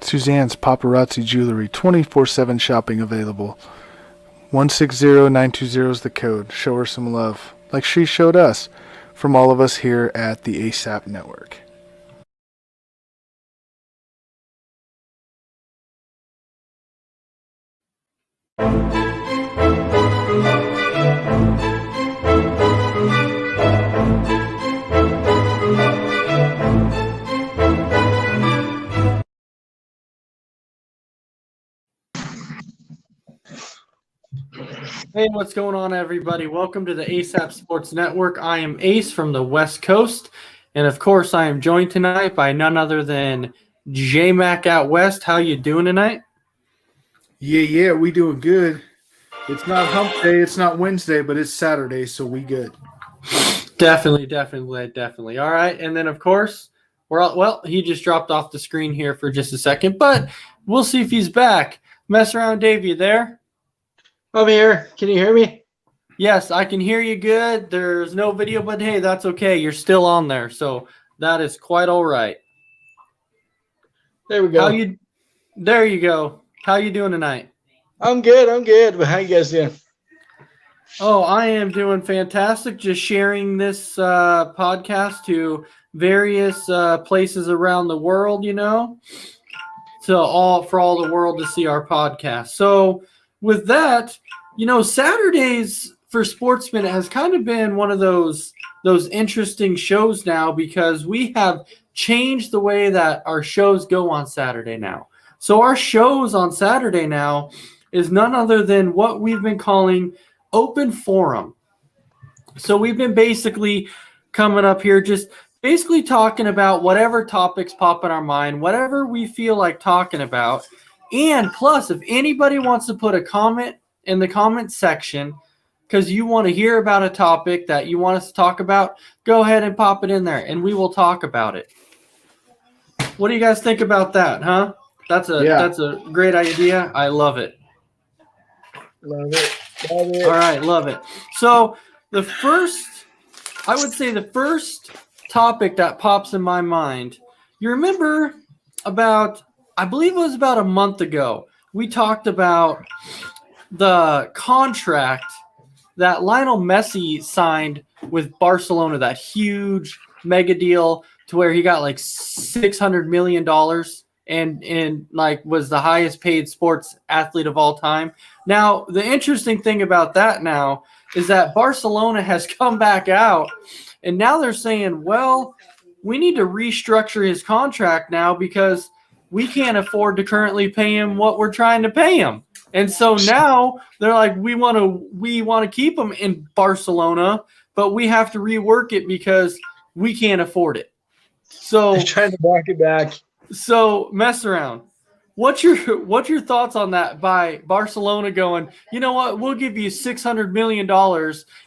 Suzanne's Paparazzi Jewelry, 24/7 shopping available. 160920 is the code. Show her some love, like she showed us, from all of us here at the ASAP Network. Hey, what's going on, everybody? Welcome to the ASAP Sports Network. I am Ace from the West Coast, and of course, I am joined tonight by none other than J-Mac out west. How you doing tonight? Yeah, we doing good. It's not hump day, it's not Wednesday, but it's Saturday, so we good. Definitely. All right, and then of course, he just dropped off the screen here for just a second, but we'll see if he's back. Mess around, Dave, you there? I'm here. Can you hear me? Yes, I can hear you good. There's no video, but hey, that's okay. You're still on there, so that is quite all right. There we go. There you go. How you doing tonight? I'm good. But how you guys doing? Oh, I am doing fantastic. Just sharing this podcast to various places around the world, for all the world to see our podcast. So with that, Saturdays for Sportsminute has kind of been one of those interesting shows now, because we have changed the way that our shows go on Saturday now. So our shows on Saturday now is none other than what we've been calling open forum. So we've been basically coming up here, just basically talking about whatever topics pop in our mind, whatever we feel like talking about. And plus, if anybody wants to put a comment in the comment section because you want to hear about a topic that you want us to talk about, go ahead and pop it in there and we will talk about it. What do you guys think about that, huh? That's a great idea. I love it. Love it. All right, love it. So the first topic that pops in my mind, you remember I believe it was about a month ago, we talked about the contract that Lionel Messi signed with Barcelona, that huge mega deal to where he got like $600 million and like was the highest paid sports athlete of all time. Now, the interesting thing about that now is that Barcelona has come back out and now they're saying, well, we need to restructure his contract now because we can't afford to currently pay him what we're trying to pay him. And so now they're like, we want to keep him in Barcelona, but we have to rework it because we can't afford it. So they're trying to walk it back. So mess around. What's your thoughts on that by Barcelona going, you know what, we'll give you $600 million,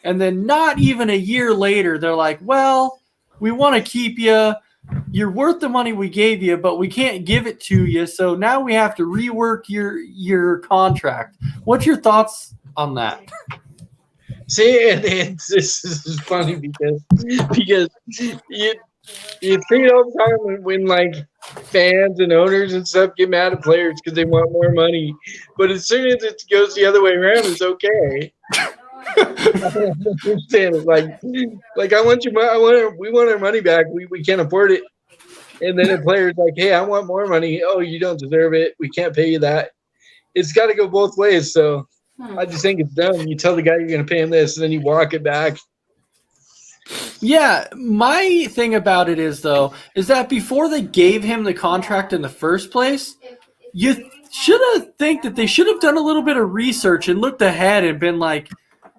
and then not even a year later, they're like, well, we want to keep you. You're worth the money we gave you, but we can't give it to you. So now we have to rework your contract. What's your thoughts on that? See, this is funny because you see it all the time when like fans and owners and stuff get mad at players because they want more money. But as soon as it goes the other way around, it's okay. I don't understand. It's like we want our money back. We can't afford it. And then the player's like, hey, I want more money. Oh, you don't deserve it. We can't pay you that. It's got to go both ways. So I just think it's dumb. You tell the guy you're going to pay him this, and then you walk it back. Yeah, my thing about it is that before they gave him the contract in the first place, you should have think that they should have done a little bit of research and looked ahead and been like,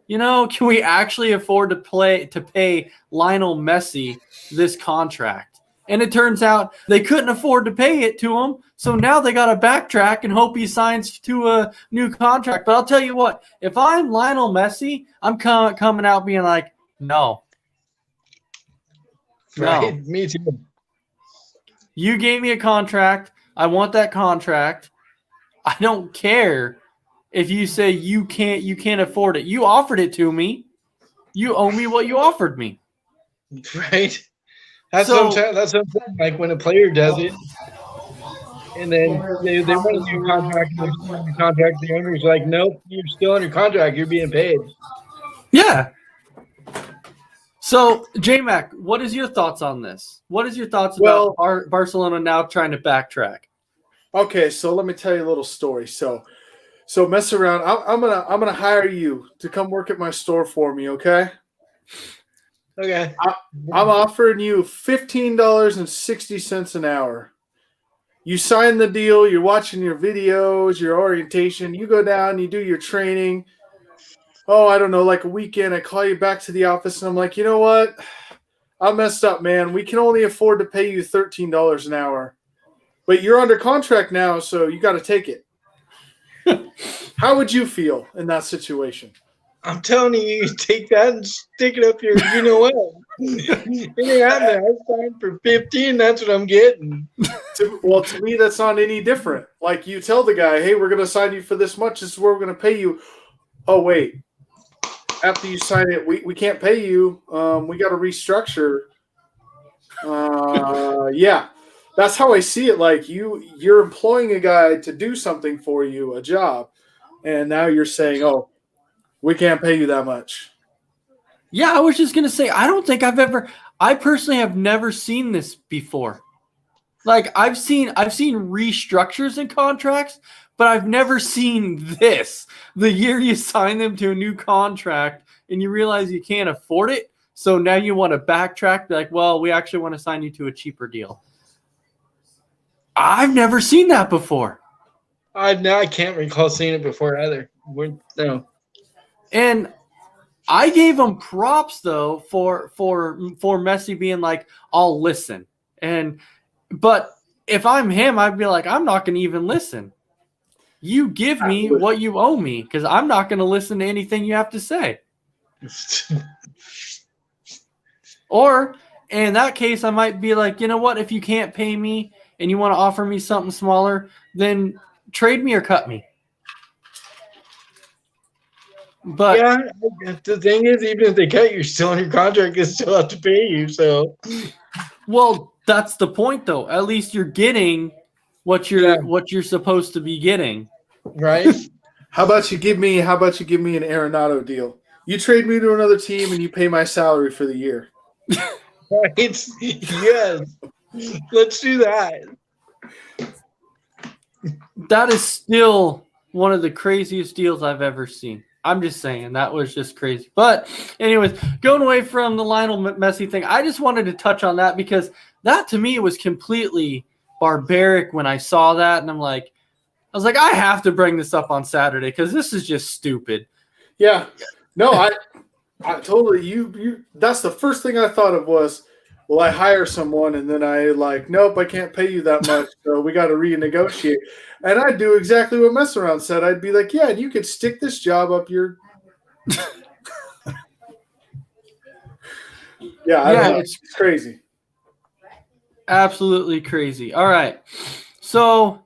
can we actually afford to pay Lionel Messi this contract? And it turns out they couldn't afford to pay it to him, so now they got to backtrack and hope he signs to a new contract. But I'll tell you what, if I'm Lionel Messi, I'm coming out being like, no. Right, no. Me too. You gave me a contract. I want that contract. I don't care if you say you can't afford it. You offered it to me. You owe me what you offered me. Right. That's what I'm saying. Like when a player does it, And then they want to do a contract, and they're still under contract. The owner's like, nope, you're still under contract. You're being paid. Yeah. So, J-Mac, what is your thoughts on this? What is your thoughts about Barcelona now trying to backtrack? Okay, so let me tell you a little story. So mess around. I'm gonna hire you to come work at my store for me. Okay. Okay. I'm offering you $15.60 an hour. You sign the deal. You're watching your videos, your orientation. You go down. You do your training. Oh, I don't know, like a weekend. I call you back to the office, and I'm like, you know what? I messed up, man. We can only afford to pay you $13 an hour. But you're under contract now, so you got to take it. How would you feel in that situation? I'm telling you, you take that and stick it up your, you know what? It ain't happening. I signed for 15. That's what I'm getting. To me, that's not any different. Like you tell the guy, hey, we're going to sign you for this much. This is where we're going to pay you. Oh, wait. After you sign it, we can't pay you. We got to restructure. Yeah. That's how I see it. Like you're employing a guy to do something for you, a job, and now you're saying, "Oh, we can't pay you that much." Yeah, I was just gonna say, I personally have never seen this before. Like I've seen restructures in contracts, but I've never seen this. The year you sign them to a new contract and you realize you can't afford it, so now you want to backtrack, be like, well, we actually want to sign you to a cheaper deal. I've never seen that before. I can't recall seeing it before either. No. And I gave him props though for Messi being like, I'll listen. But if I'm him, I'd be like, I'm not going to even listen. You give me what you owe me because I'm not going to listen to anything you have to say. Or in that case, I might be like, you know what? If you can't pay me and you want to offer me something smaller, then trade me or cut me. But yeah, the thing is, even if they cut you, still under contract, they still have to pay you. So, well, that's the point, though. At least you're getting what you're supposed to be getting, right? How about you give me an Arenado deal? You trade me to another team and you pay my salary for the year. Right? Yes. Let's do that. That is still one of the craziest deals I've ever seen. I'm just saying that was just crazy. But anyways, going away from the Lionel Messi thing, I just wanted to touch on that because that to me was completely barbaric when I saw that. And I was like, I have to bring this up on Saturday because this is just stupid. Yeah. No, I totally, you that's the first thing I thought of was, well, I hire someone and then I nope, I can't pay you that much. So we got to renegotiate. And I'd do exactly what Mess Around said. I'd be like, yeah, you could stick this job up your. Yeah, it's crazy. Absolutely crazy. All right. So,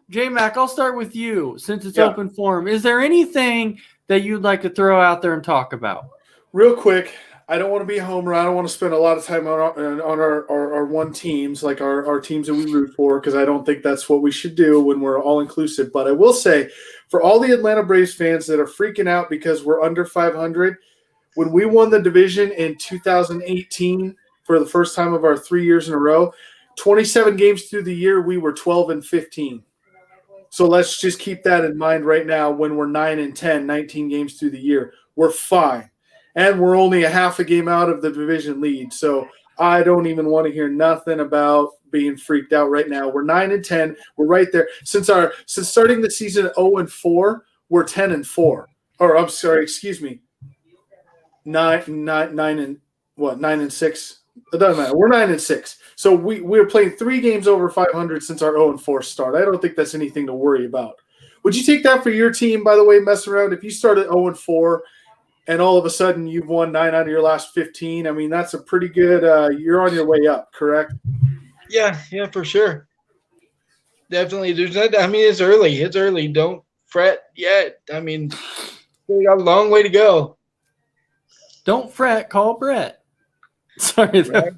J-Mac, I'll start with you since it's open forum. Is there anything that you'd like to throw out there and talk about? Real quick, I don't want to be a homer. I don't want to spend a lot of time on our one teams, like our teams that we root for, because I don't think that's what we should do when we're all inclusive. But I will say, for all the Atlanta Braves fans that are freaking out because we're under 500, when we won the division in 2018 for the first time of our 3 years in a row, 27 games through the year, we were 12-15. So let's just keep that in mind right now when we're 9-10, 19 games through the year. We're fine. And we're only a half a game out of the division lead. So I don't even want to hear nothing about being freaked out right now. We're 9-10. We're right there. Since starting the season 0-4, we're 10-4. Or I'm sorry, excuse me. 9-6. It doesn't matter. We're 9-6. So we're playing 3 games over 500 since our 0-4 start. I don't think that's anything to worry about. Would you take that for your team, by the way, Mess Around? If you started 0-4 and all of a sudden you've won 9 out of your last 15, I mean, that's a pretty good you're on your way up, correct? Yeah, for sure. Definitely. It's early. It's early. Don't fret yet. I mean, we got a long way to go. Don't fret. Call Brett. Sorry. Right.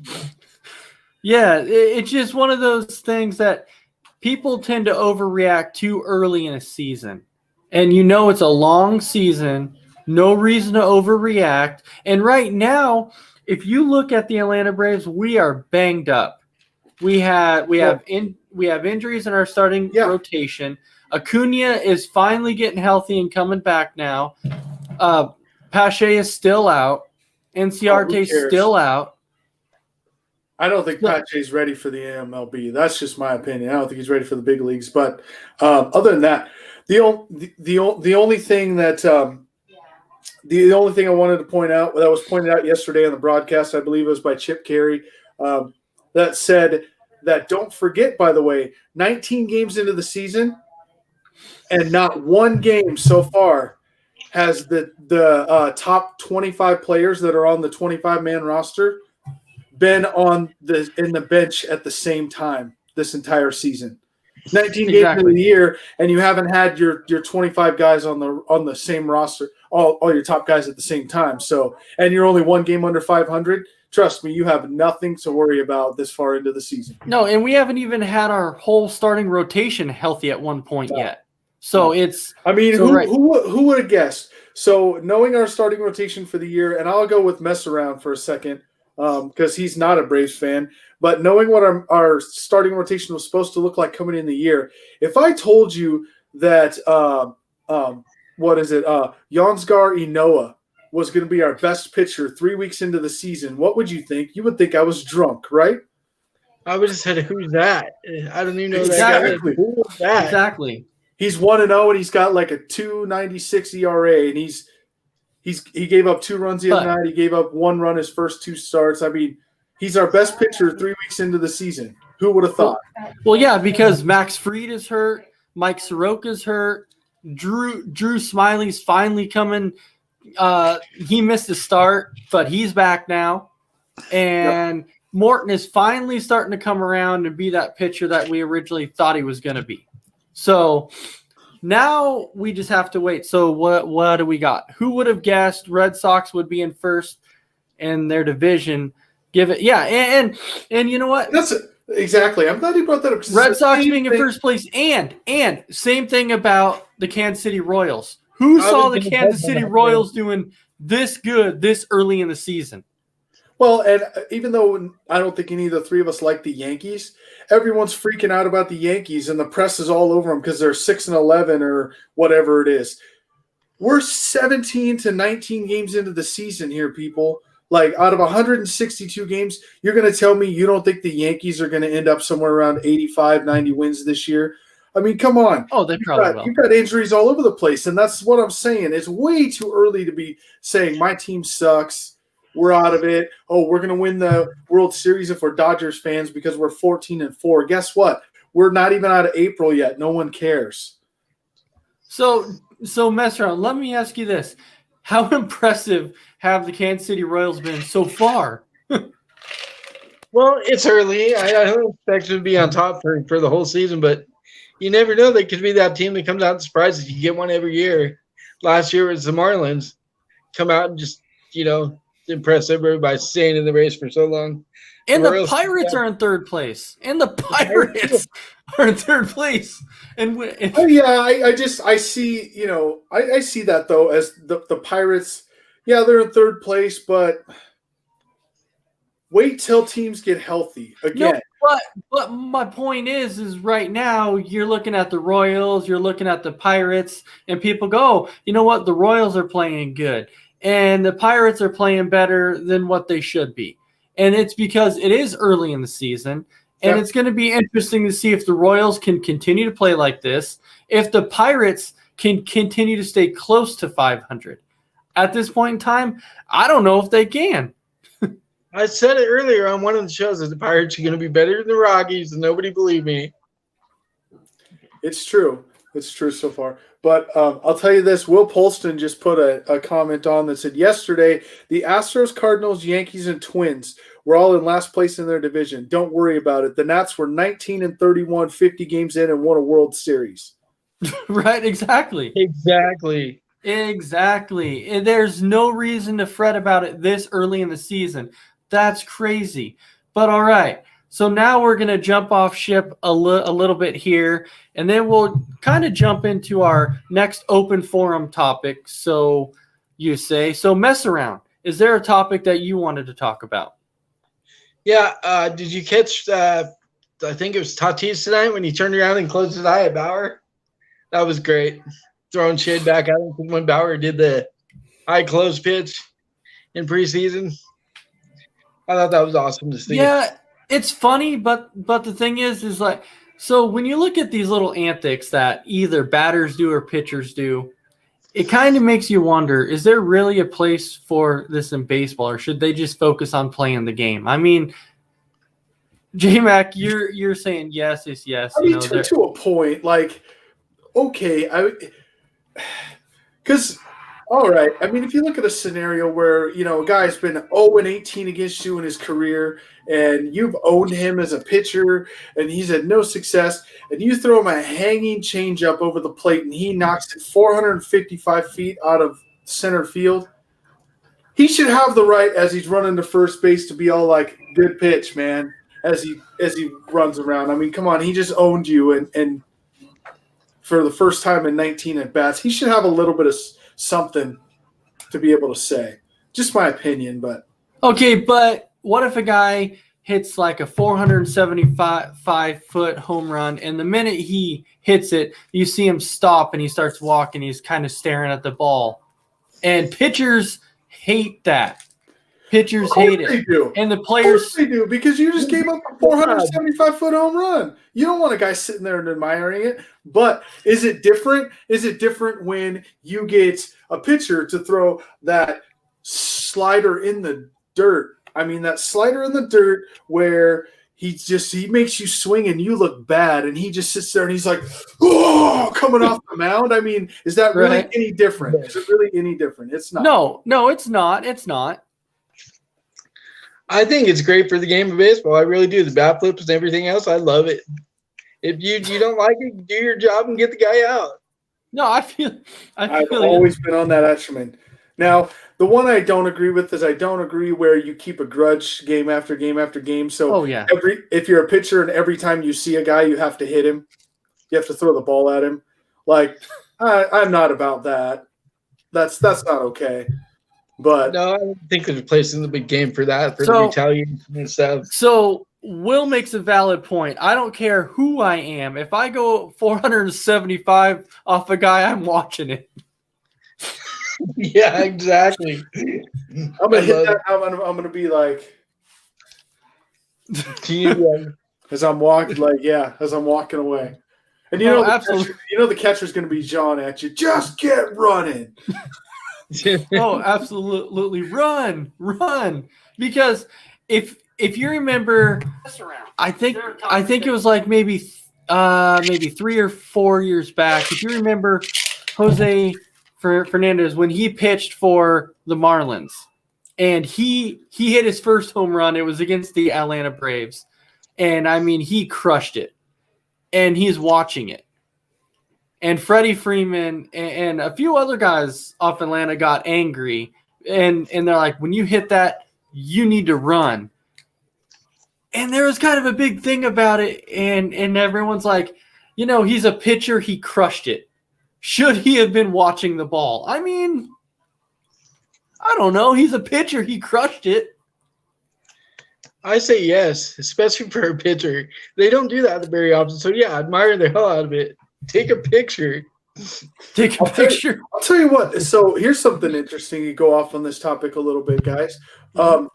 Yeah, it's just one of those things that people tend to overreact too early in a season. And it's a long season, no reason to overreact. And right now, if you look at the Atlanta Braves, we are banged up. We have injuries in our starting rotation. Acuna is finally getting healthy and coming back now. Pache is still out. Inciarte's still out. I don't think Pache's ready for the MLB. That's just my opinion. I don't think he's ready for the big leagues. But other than that, the only thing I wanted to point out that was pointed out yesterday on the broadcast, I believe it was by Chip Carey, that said that don't forget, by the way, 19 games into the season, and not one game so far has the top 25 players that are on the 25-man roster been in the bench at the same time this entire season. 19 games into the year, and you haven't had your 25 guys on the same roster, all your top guys at the same time. So, and you're only one game under 500. Trust me, you have nothing to worry about this far into the season. No, and we haven't even had our whole starting rotation healthy at one point yet. So who would have guessed? So knowing our starting rotation for the year, and I'll go with mess around for a second because he's not a Braves fan, but knowing what our starting rotation was supposed to look like coming in the year, if I told you that Yansgar Inoa was going to be our best pitcher 3 weeks into the season, what would you think? You would think I was drunk, right? I would have said, "Who's that?" I don't even know exactly. that guy. Who is that? Exactly. He's 1-0 and he's got like a 2.96 ERA, and he gave up 2 runs the other night. He gave up 1 run his first 2 starts. I mean, he's our best pitcher 3 weeks into the season. Who would have thought? Well, yeah, because Max Fried is hurt, Mike Soroka's hurt, Drew Smiley's finally coming. He missed a start, but he's back now, and Morton is finally starting to come around and be that pitcher that we originally thought he was going to be. So now we just have to wait. So what do we got? Who would have guessed Red Sox would be in first in their division? And you know what? That's it. Exactly. I'm glad you brought that up. Red Sox being in first place, and same thing about the Kansas City Royals. Who saw the Kansas City Royals doing this good this early in the season? Well, and even though I don't think any of the three of us like the Yankees, everyone's freaking out about the Yankees, and the press is all over them because they're 6-11 or whatever it is. We're 17 to 19 games into the season here, people. Like, out of 162 games, you're going to tell me you don't think the Yankees are going to end up somewhere around 85, 90 wins this year? I mean, come on. Oh, they probably will. You've got injuries all over the place, and that's what I'm saying. It's way too early to be saying my team sucks. We're out of it. Oh, we're going to win the World Series if we're Dodgers fans because we're 14-4. Guess what? We're not even out of April yet. No one cares. So mess around. Let me ask you this. How impressive have the Kansas City Royals been so far? Well, it's early. I don't expect them to be on top for the whole season, but you never know. They could be that team that comes out and surprises you. You get one every year. Last year was the Marlins. Come out and just, impress everybody by staying in the race for so long. And the Pirates are in third place. And the Pirates are in third place. I see, I see that though as the Pirates. Yeah, they're in third place, but wait till teams get healthy again. No, but my point is right now you're looking at the Royals, you're looking at the Pirates, and people go, you know what? The Royals are playing good. And the Pirates are playing better than what they should be. And it's because it is early in the season. And it's going to be interesting to see if the Royals can continue to play like this, if the Pirates can continue to stay close to 500. At this point in time, I don't know if they can. I said it earlier on one of the shows that the Pirates are going to be better than the Rockies, and nobody believed me. It's true. It's true so far. But I'll tell you this, Will Polston just put a comment on that said, yesterday, the Astros, Cardinals, Yankees, and Twins were all in last place in their division. Don't worry about it. The Nats were 19-31, 50 games in, and won a World Series. Right, exactly. Exactly. And there's no reason to fret about it this early in the season. That's crazy. But all right. So now we're going to jump off ship a little bit here, and then we'll kind of jump into our next open forum topic. So you say, so mess around. Is there a topic that you wanted to talk about? Yeah. Did you catch, I think it was Tatis tonight when he turned around and closed his eye at Bauer? That was great. Throwing shade back at him when Bauer did the eye close pitch in preseason. I thought that was awesome to see. Yeah, it's funny, but the thing is like, so when you look at these little antics that either batters do or pitchers do, it kind of makes you wonder, is there really a place for this in baseball, or should they just focus on playing the game? I mean, J-Mac, you're saying yes is yes. I mean, to a point, like, okay, because all right. I mean, if you look at a scenario where, a guy's been 0-18 against you in his career and you've owned him as a pitcher and he's had no success, and you throw him a hanging changeup over the plate and he knocks it 455 feet out of center field, he should have the right, as he's running to first base, to be all like, good pitch, man, as he runs around. I mean, come on, he just owned you, and for the first time in 19 at-bats, he should have a little bit of something to be able to say. Just my opinion, but okay. But what if a guy hits like a 475-foot home run, and the minute he hits it, you see him stop and he starts walking. He's kind of staring at the ball, and pitchers hate that. Pitchers hate it. They do. And the players, they do, because you just gave up a 475-foot home run. You don't want a guy sitting there and admiring it. But is it different? Is it different when you get a pitcher to throw that slider in the dirt? I mean, that slider in the dirt where he makes you swing and you look bad, and he just sits there and he's like, oh, coming off the mound. I mean, is that really any different? Is it really any different? It's not. No, it's not. It's not. I think it's great for the game of baseball. I really do. The bat flips and everything else, I love it. If you don't like it, do your job and get the guy out. No, I've always been on that Escherman. Now, the one I don't agree with is I don't agree where you keep a grudge game after game after game. So if you're a pitcher and every time you see a guy, you have to hit him. You have to throw the ball at him. Like, I'm not about that. That's not okay. But no, I don't think there's a place in the big game for that, for the retaliation and stuff. So Will makes a valid point. I don't care who I am. If I go 475 off a guy, I'm watching it. Yeah, exactly. I'm gonna hit that. I'm gonna be like, as I'm walking away. And absolutely. The catcher's gonna be jawing at you. Just get running. Oh, absolutely. Run. Because if you remember, I think it was like maybe 3 or 4 years back. If you remember Jose Fernandez, when he pitched for the Marlins and he hit his first home run, it was against the Atlanta Braves. And I mean, he crushed it, and he's watching it. And Freddie Freeman and a few other guys off Atlanta got angry, and they're like, when you hit that, you need to run. And there was kind of a big thing about it, and everyone's like, he's a pitcher, he crushed it. Should he have been watching the ball? I mean, I don't know. He's a pitcher, he crushed it. I say yes, especially for a pitcher. They don't do that very often, so yeah, I admire the hell out of it. Take a picture. I'll tell you what. So here's something interesting. You go off on this topic a little bit, guys. Have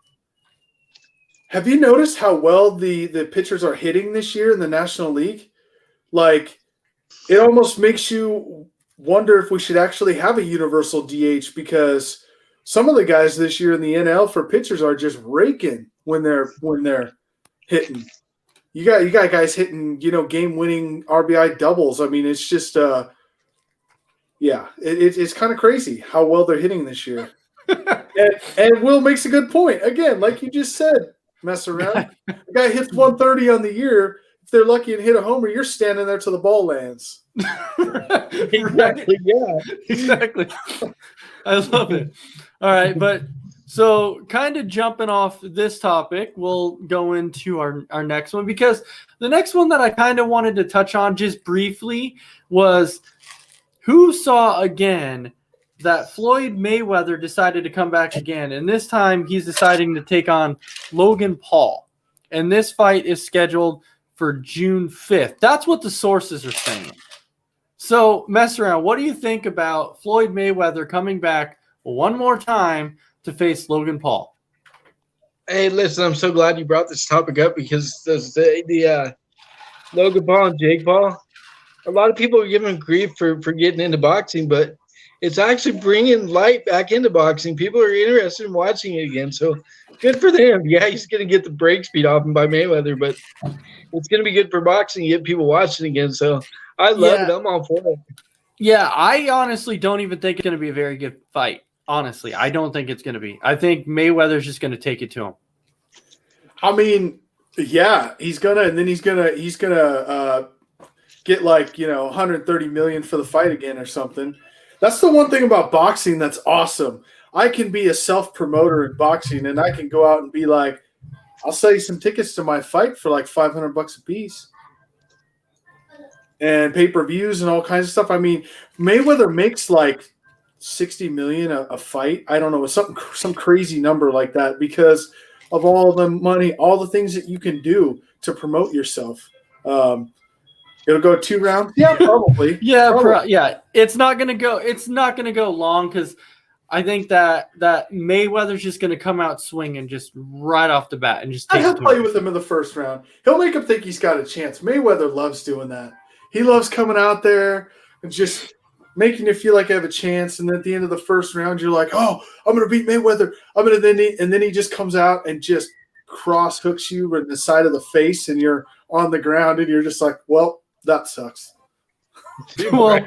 you noticed how well the pitchers are hitting this year in the National League? Like, it almost makes you wonder if we should actually have a universal DH, because some of the guys this year in the NL for pitchers are just raking when they're hitting. You got guys hitting, game-winning RBI doubles. I mean, it's just, it's kind of crazy how well they're hitting this year. and Will makes a good point. Again, like you just said, mess around. The guy hits 130 on the year. If they're lucky and hit a homer, you're standing there till the ball lands. Exactly, yeah. Exactly. I love it. All right, but So, kind of jumping off this topic, we'll go into our next one, because the next one that I kind of wanted to touch on just briefly was who saw again that Floyd Mayweather decided to come back again, and this time he's deciding to take on Logan Paul. And this fight is scheduled for June 5th. That's what the sources are saying. So, mess around. What do you think about Floyd Mayweather coming back one more time to face Logan Paul? Hey, listen, I'm so glad you brought this topic up, because the Logan Paul and Jake Paul, a lot of people are giving grief for getting into boxing, but it's actually bringing light back into boxing. People are interested in watching it again, so good for them. Yeah, he's going to get the brakes beat off him by Mayweather, but it's going to be good for boxing to get people watching again, so I love it. I'm all for it. Yeah, I honestly don't even think it's going to be a very good fight. Honestly, I don't think it's going to be. I think Mayweather's just going to take it to him. I mean, yeah, he's gonna get like 130 million for the fight again or something. That's the one thing about boxing that's awesome. I can be a self-promoter in boxing, and I can go out and be like, I'll sell you some tickets to my fight for like $500 a piece, and pay-per-views and all kinds of stuff. I mean, Mayweather makes like 60 million a fight. I don't know, some crazy number like that, because of all the money, all the things that you can do to promote yourself. It'll go 2 rounds. Yeah, probably. Yeah. It's not gonna go long, because I think that Mayweather's just gonna come out swinging just right off the bat and just take He'll play with him in the first round. He'll make him think he's got a chance. Mayweather loves doing that. He loves coming out there and just making you feel like I have a chance, and then at the end of the first round, you're like, "Oh, I'm going to beat Mayweather." And then he just comes out and just cross hooks you in the side of the face, and you're on the ground, and you're just like, "Well, that sucks." Well,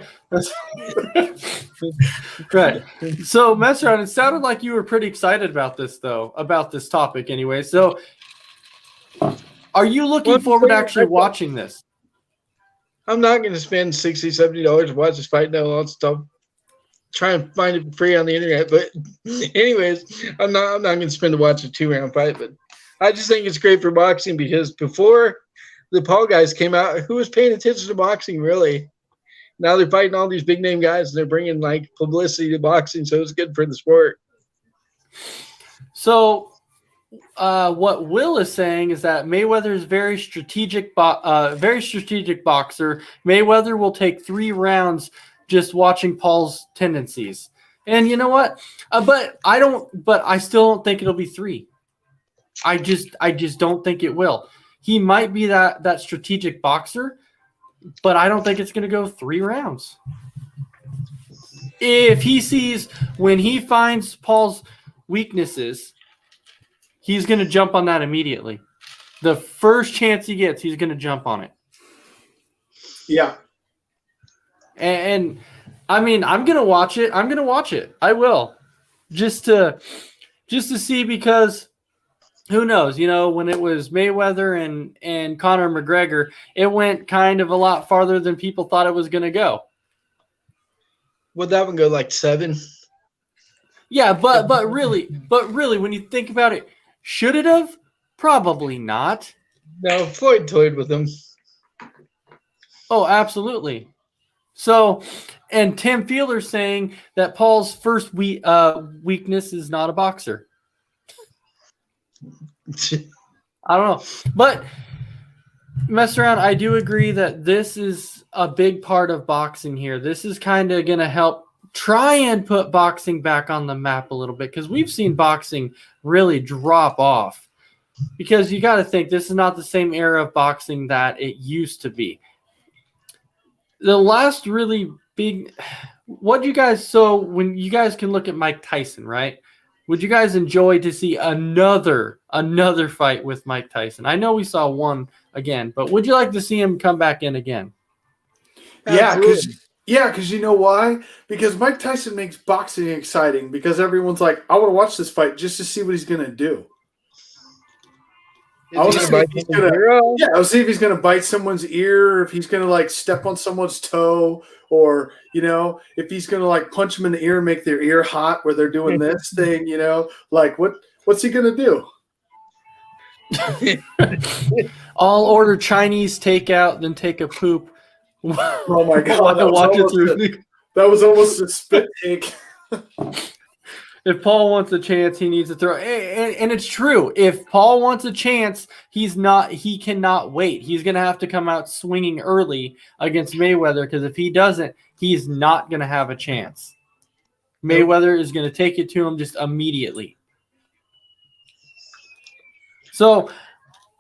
right. So, mess around. It sounded like you were pretty excited about this, though, about this topic, anyway. So, are you looking forward to actually watching this? I'm not going to spend $60, $70 to watch this fight. No, I'll stop. Try and find it free on the internet. But anyways, I'm not going to spend to watch a 2-round fight. But I just think it's great for boxing, because before the Paul guys came out, who was paying attention to boxing, really? Now they're fighting all these big name guys, and they're bringing like publicity to boxing, so it's good for the sport. So, what Will is saying is that Mayweather is very strategic boxer. Mayweather will take 3 rounds just watching Paul's tendencies. And you know what? But I still don't think it'll be 3. I just don't think it will. He might be that strategic boxer, but I don't think it's going to go 3 rounds. If he sees, when he finds Paul's weaknesses, he's going to jump on that immediately. The first chance he gets, he's going to jump on it. Yeah. And I mean, I'm going to watch it. I will. Just to see, because who knows, when it was Mayweather and Conor McGregor, it went kind of a lot farther than people thought it was going to go. Would that one go like 7? Yeah, but really, when you think about it, should it have? Probably not. No, Floyd toyed with him. Oh, absolutely. So, and Tim Fielder's saying that Paul's first weakness is not a boxer. I don't know. But, mess around, I do agree that this is a big part of boxing here. This is kind of going to help try and put boxing back on the map a little bit, because we've seen boxing really drop off. Because you got to think, this is not the same era of boxing that it used to be. The last really big, when you guys can look at Mike Tyson, right? Would you guys enjoy to see another fight with Mike Tyson? I know we saw one again, but would you like to see him come back in again? Yeah, because you know why? Because Mike Tyson makes boxing exciting, because everyone's like, I want to watch this fight just to see what he's going to do. I was Is he see if bite he's someone's gonna, ear off? yeah, I'll see if he's gonna bite someone's ear, if he's gonna like step on someone's toe, or if he's gonna like punch them in the ear and make their ear hot where they're doing this thing, like what's he gonna do? I'll order Chinese takeout, then take a poop. Oh my god, that was almost a spit take. If Paul wants a chance, he needs to throw. And it's true. If Paul wants a chance, he cannot wait. He's going to have to come out swinging early against Mayweather, because if he doesn't, he's not going to have a chance. Mayweather is going to take it to him just immediately. So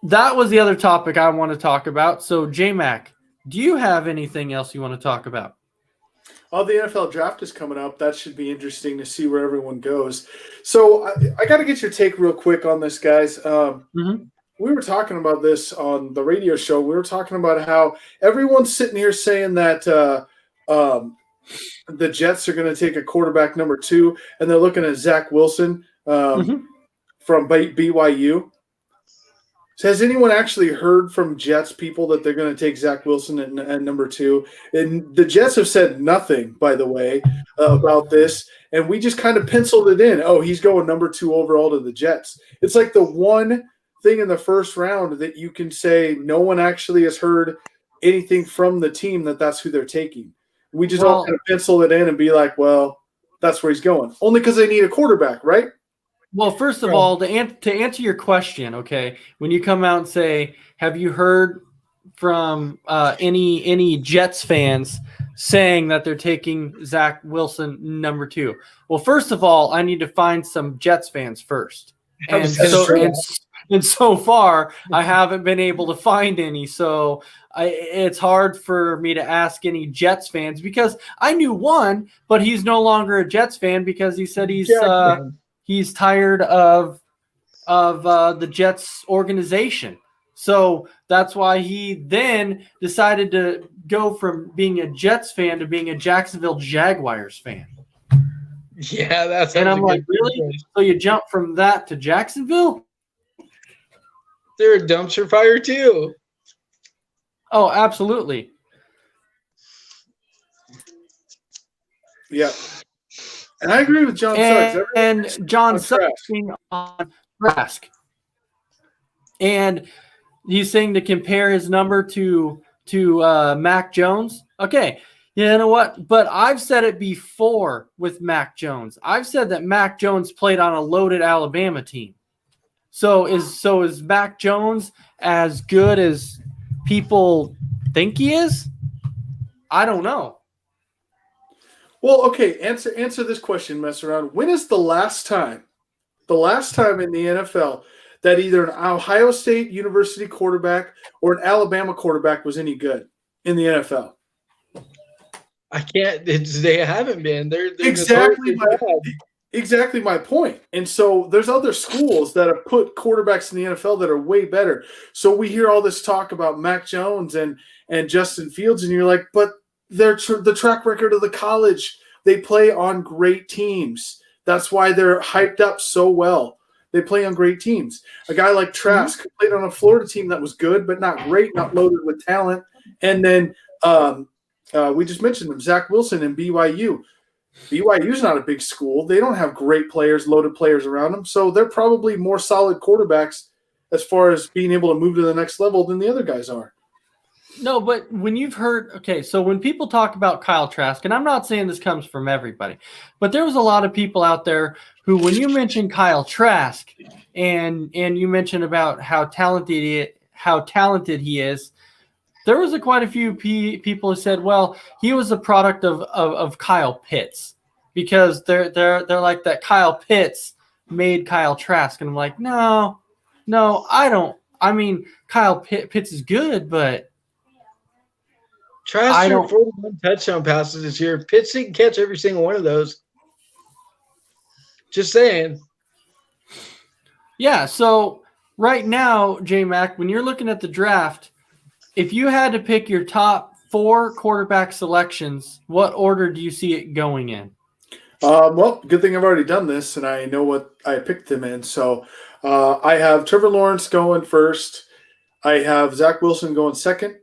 that was the other topic I want to talk about. So, J-Mac, do you have anything else you want to talk about? Oh, the NFL draft is coming up. That should be interesting to see where everyone goes. So I got to get your take real quick on this, guys. We were talking about this on the radio show. We were talking about how everyone's sitting here saying that the Jets are going to take a quarterback number 2, and they're looking at Zach Wilson from BYU. So has anyone actually heard from Jets people that they're going to take Zach Wilson at number 2? And the Jets have said nothing, by the way, about this. And we just kind of penciled it in. Oh, he's going number 2 overall to the Jets. It's like the one thing in the first round that you can say no one actually has heard anything from the team that's who they're taking. We just all kind of pencil it in and be like, well, that's where he's going. Only because they need a quarterback, right? Well, first of all, to answer your question, okay, when you come out and say, have you heard from any Jets fans saying that they're taking Zach Wilson number 2? Well, first of all, I need to find some Jets fans first. And so far, I haven't been able to find any. So it's hard for me to ask any Jets fans, because I knew one, but he's no longer a Jets fan because he said he's tired of the Jets organization. So that's why he then decided to go from being a Jets fan to being a Jacksonville Jaguars fan. Yeah, that's. And I'm like, really? So you jump from that to Jacksonville? They're a dumpster fire too. Oh, absolutely. Yeah. And I agree with John Suggs. And John Suggs on Trask. And he's saying to compare his number to Mac Jones. Okay, you know what? But I've said it before with Mac Jones. I've said that Mac Jones played on a loaded Alabama team. So is Mac Jones as good as people think he is? I don't know. Well, okay, answer this question, mess around. When is the last time in the NFL that either an Ohio State University quarterback or an Alabama quarterback was any good in the NFL? I can't. They haven't been. They're exactly my point. And so there's other schools that have put quarterbacks in the NFL that are way better. So we hear all this talk about Mac Jones and Justin Fields, and you're like, but they're the track record of the college. They play on great teams. That's why they're hyped up so well. They play on great teams. A guy like Trask played on a Florida team that was good, but not great, not loaded with talent. And then we just mentioned them, Zach Wilson and BYU. BYU's not a big school. They don't have great players, loaded players around them. So they're probably more solid quarterbacks as far as being able to move to the next level than the other guys are. No, but when you've heard, okay, so when people talk about Kyle Trask, and I'm not saying this comes from everybody, but there was a lot of people out there who, when you mentioned Kyle Trask and you mentioned about how talented he is, there was quite a few people who said, well, he was a product of Kyle Pitts, because they're like that Kyle Pitts made Kyle Trask. And I'm like, no, I don't. I mean, Kyle Pitts is good, but Trask threw 41 touchdown passes this year. Pitts didn't catch every single one of those. Just saying. Yeah, so right now, J-Mac, when you're looking at the draft, if you had to pick your top 4 quarterback selections, what order do you see it going in? Well, good thing I've already done this, and I know what I picked them in. So I have Trevor Lawrence going first. I have Zach Wilson going second.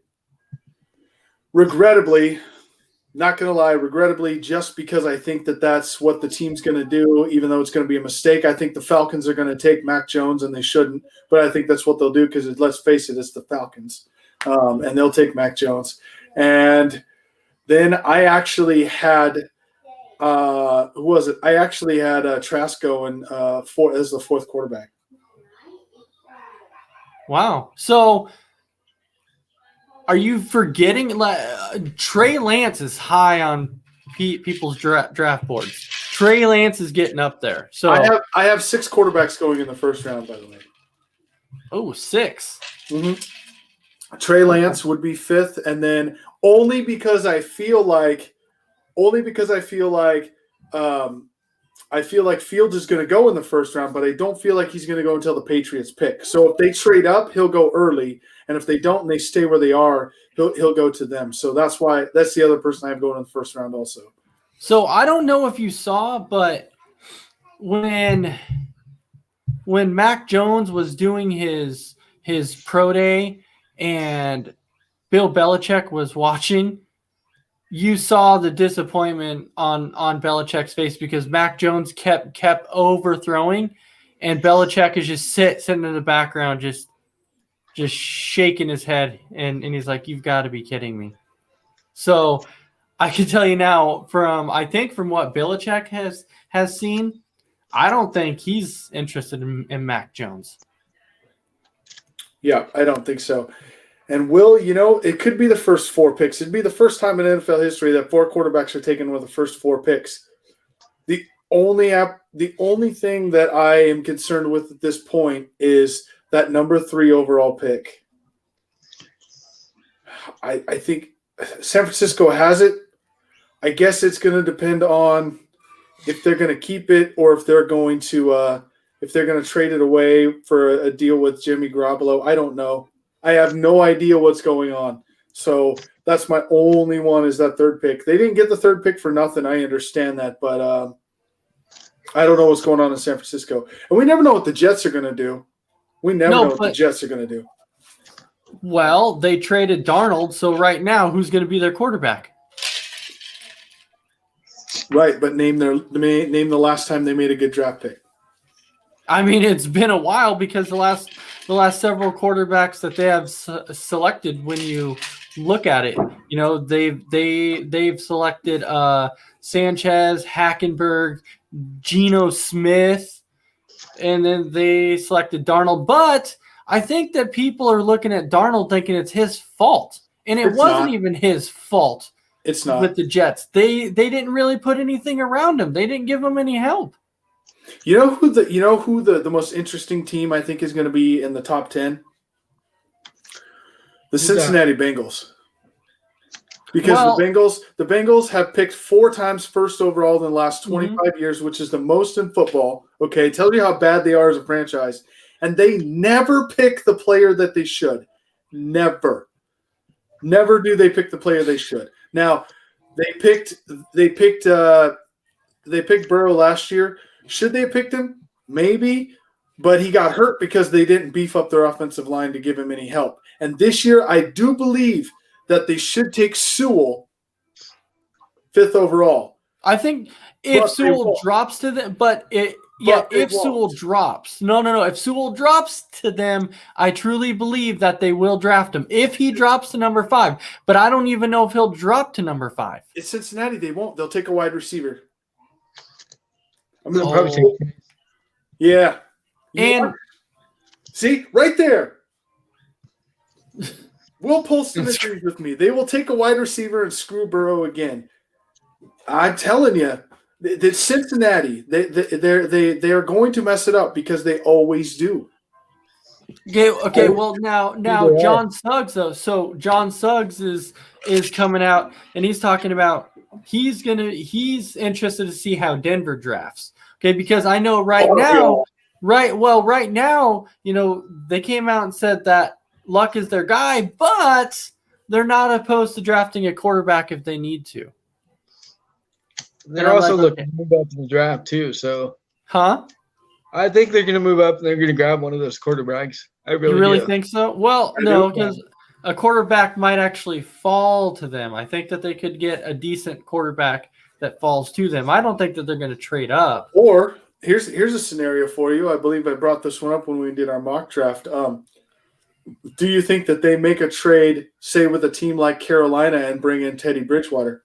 Regrettably, not going to lie, just because I think that that's what the team's going to do, even though it's going to be a mistake. I think the Falcons are going to take Mac Jones, and they shouldn't. But I think that's what they'll do because, let's face it, it's the Falcons. And they'll take Mac Jones. And then I actually had who was it? I actually had Trask going as the fourth quarterback. Wow. So are you forgetting Trey Lance is high on people's draft boards? Trey Lance is getting up there. So I have 6 quarterbacks going in the first round, by the way. Oh, 6. Mm-hmm. Trey Lance would be 5th, and then only because I feel like Fields is going to go in the first round, but I don't feel like he's going to go until the Patriots pick. So if they trade up, he'll go early, and if they don't and they stay where they are, he'll go to them. So that's the other person I have going in the first round also. So I don't know if you saw, but when Mac Jones was doing his pro day and Bill Belichick was watching, you saw the disappointment on Belichick's face because Mac Jones kept overthrowing, and Belichick is just sitting in the background, just shaking his head, and he's like, "You've got to be kidding me." So I can tell you now, from what Belichick has seen, I don't think he's interested in Mac Jones. Yeah, I don't think so. And Will, it could be the first 4 picks. It'd be the first time in NFL history that 4 quarterbacks are taken with the first 4 picks. The only thing that I am concerned with at this point is that number 3 overall pick. I think San Francisco has it. I guess it's going to depend on if they're going to keep it or if they're going to trade it away for a deal with Jimmy Garoppolo. I don't know. I have no idea what's going on. So that's my only one is that 3rd pick. They didn't get the 3rd pick for nothing. I understand that, but I don't know what's going on in San Francisco. And we never know what the Jets are going to do. We never know what the Jets are going to do. Well, they traded Darnold, so right now, who's going to be their quarterback? Right, but name the last time they made a good draft pick. I mean, it's been a while because the last several quarterbacks that they have selected, when you look at it, they've selected Sanchez, Hackenberg, Geno Smith, and then they selected Darnold. But I think that people are looking at Darnold thinking it's his fault, and it wasn't even his fault. It's not with the Jets. They didn't really put anything around him. They didn't give him any help. You know who the most interesting team I think is going to be in the top 10? The Cincinnati Bengals. Because the Bengals have picked 4 times first overall in the last 25 years, which is the most in football. Okay, tells you how bad they are as a franchise. And they never pick the player that they should. Never. Never do they pick the player they should. Now, they picked Burrow last year. Should they have picked him? Maybe, but he got hurt because they didn't beef up their offensive line to give him any help. And this year, I do believe that they should take Sewell 5th overall. I think if Sewell drops to them, if Sewell drops, if Sewell drops to them, I truly believe that they will draft him if he drops to number 5. But I don't even know if he'll drop to number 5. It's Cincinnati. They won't. They'll take a wide receiver. Yeah. See, right there. Will Polston agrees with me. They will take a wide receiver and screw Burrow again. I'm telling you, it's Cincinnati. They are going to mess it up because they always do. Okay. Well, now John Suggs though. So John Suggs is coming out and he's talking about he's interested to see how Denver drafts. Okay, because I know right now, they came out and said that Luck is their guy, but they're not opposed to drafting a quarterback if they need to. They're also looking to move up in the draft too. So, I think they're going to move up and they're going to grab one of those quarterbacks. I You really do. think so? Well, I no, do. because a quarterback might actually fall to them. I think that they could get a decent quarterback that falls to them. I don't think that they're going to trade up. Or here's a scenario for you. I believe I brought this one up when we did our mock draft. Do you think that they make a trade, say, with a team like Carolina and bring in Teddy Bridgewater?